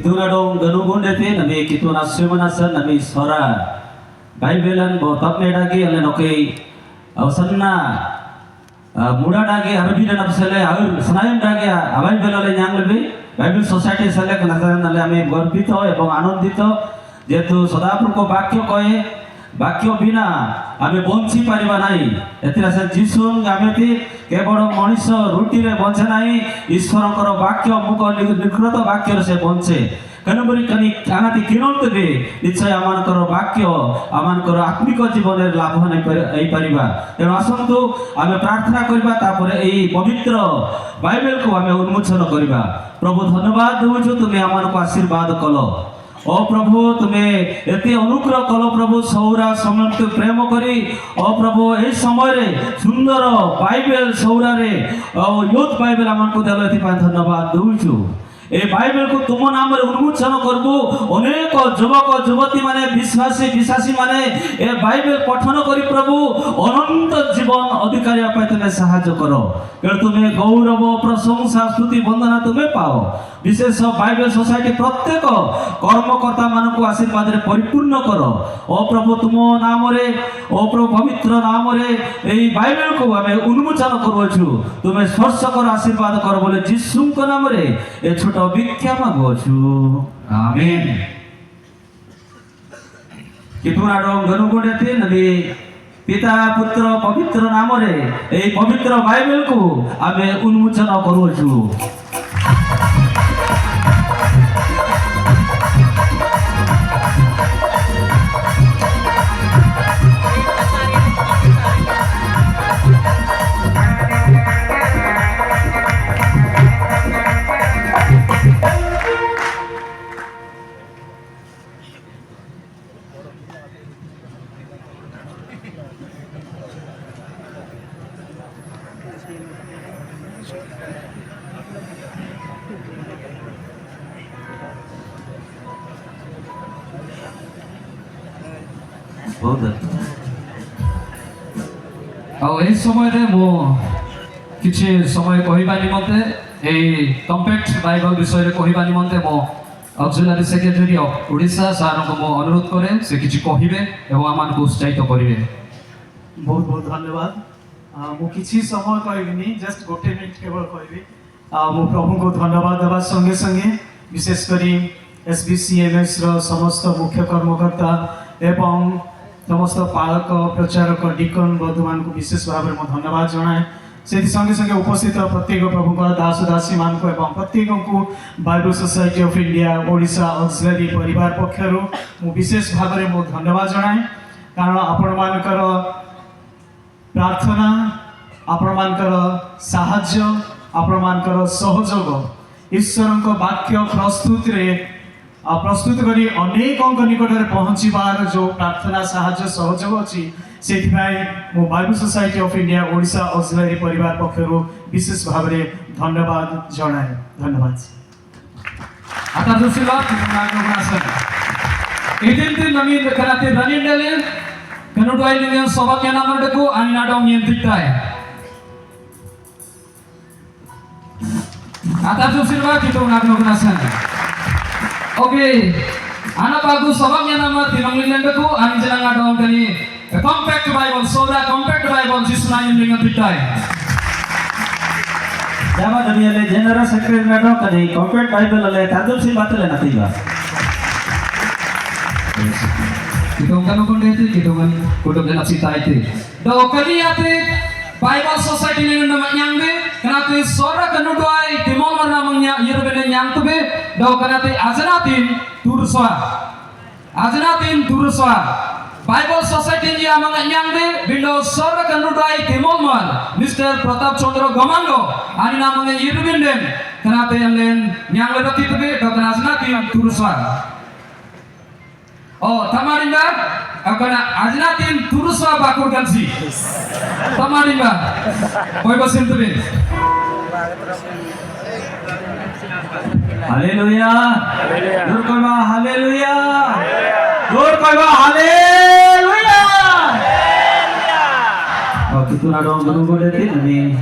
Kituna dong ganugun dete nabi kituna semanasa nabi sora Baibelan bo tapne dagi ale nokai awsanna muda dagi harbi dan apsale aur senayam dagi abai belale nyang lebih Bible Society sale kana nale ame গর্বিত এবং আনন্দিত যেহেতু সদাপ্রভুଙ୍କ বাক্য কয়ে বাক্য বিনা আমি বঞ্চি পারিবা নাই এতিরা সে যিশু গামেতি কেবল মଣିଷ ରୁଟିରେ ବଞ୍ଚେ ନାହିଁ ଈଶ୍ୱରଙ୍କର ବାକ୍ୟ ମୁକ ନିକୃତ ବାକ୍ୟରେ ସେ ବଞ୍ଚେ ତେଣୁକରି କାହାତି କିଣନ୍ତେ ନିଶ୍ଚୟ ଆମମାନଙ୍କର ବାକ୍ୟ ଆମମାନଙ୍କର ଆତ୍ମିକ ଜୀବନରେ ଲାଭ ନେଇପାରିବା ତେଣୁ ଆସନ୍ତୁ ଆମେ ପ୍ରାର୍ଥନା କରିବା ତାପରେ ଏହି ପବିତ୍ର ବାଇବେଲକୁ ଆମେ ଉନ୍ମୋଚନ କରିବା ପ୍ରଭୁ ଧନ୍ୟବାଦ ଦେଉଛୁ ତୁମେ ଆମମାନଙ୍କୁ ଆଶୀର୍ବାଦ କଲ ओ प्रभु तुम्हें एते अनुग्रह कल प्रभु सौरा समस्त प्रेम करी ओ प्रभु ए समय रे सुंदर बाइबल सौरा रे यूथ बाइबल हमको देलो एति धन्यवाद दूछु ए बाइबल को तुम नाम रे उन्मोचन करबो अनेक युवक युवती माने विश्वासी माने ए बाइबल पठन करी प्रभु अनंत जीवन अधिकारी पाए तुम सहायता करो कारण तुम्हें गौरव प्रशंसा स्तुति वंदना तुम्हें पाओ विशेष बाइबल सोसाइटी प्रत्येक कर्मकर्ता मानक आशीर्वाद रे परिपूर्ण करो ओ प्रभु तुम नाम रे ओ प्रभु पवित्र नाम रे एई बाइबल को हमें उन्मोचन करूछु तुम्हें स्पर्श कर आशीर्वाद करो बोले यीशु के नाम रे ए छोट भिक्षा मागुछु आमेन कितुना डोंग गनुगुडेते नबी पिता पुत्र पवित्र नाम रे एई पवित्र बाइबल को हमें उन्मोचन करूछु এই সময়রে মো কিছু সময় কহিবা নিমন্তে এই কম্প্যাক্ট বাইবেল বিষয়ে কহিবা নিমন্তে মো অক্সিলারি সেক্রেটারি অফ ওড়িশা স্যারଙ୍କୁ মো অনুরোধ করে সে কিছু কহিবে এবং আমাকে উৎসাহিত করিবে बहुत बहुत धन्यवाद मु किछि समय कहबिनी जस्ट गोटे मिनिट केवल कहबी मु प्रभु को धन्यवाद देवा संगे संगे विशेष करी एसबीसीएमएस रो समस्त मुख्य कर्मकर्ता एवं समस्त पालक प्रचारक डिकन बधुमान को विशेष भाव में धन्यवाद जनाए से संगे संगे उपस्थित प्रत्येक प्रभु दास दासी मान को एवं प्रत्येक को Bible society of India Odisha auxiliary परिवार पक्षर मु विशेष भाव में मो धन्यवाद जनाए कारण आपण मानकर प्रार्थना आपण मानकर साहाय्य आपण मानकर सहयोग ईश्वर वाक्य प्रस्तुत करी अनेक निकट में पहुँचार जो प्रार्थना साहाय्य सहयोग अच्छी से मो Bible society of India Odisha auxiliary परिवार पक्षर विशेष भाव में धन्यवाद जनाए धन्यवाद Kenuduailingan sobaknya nama deku ani nadong yang tikai. Atas usilwa kita nak nugrasan. Oke, anak bagus sobaknya nama tinanglilan deku ani jangan nadong kali. Compact Bible, sobra compact Bible jisunayin dengan tikai. Jama dunia le general secretary nadong kali compact Bible le tadul si batal le natiba. Kita kan itu kita kan kudu dalam cita itu. Dah kali ate Bible Society ni nama nyangbe, kenapa suara kenuduai timol mana mangnya yerbene nyang tu be, dah kenapa ajnatin turuswa. Bible Society ni amang nyangbe, bindo suara kenuduai timol man, Mr. Pratap Chandra Gamango, ani namanya yerbene, kenapa yang lain nyang lebih tu be, dah kenapa ajnatin turuswa. Oh, tamarinda, akana ajnatin turuswa bakur gansi. Tamarinda, koi basim tu be. Haleluya, dur koi ba haleluya, dur koi ba haleluya. Oh, kita nadong menunggu detik ni.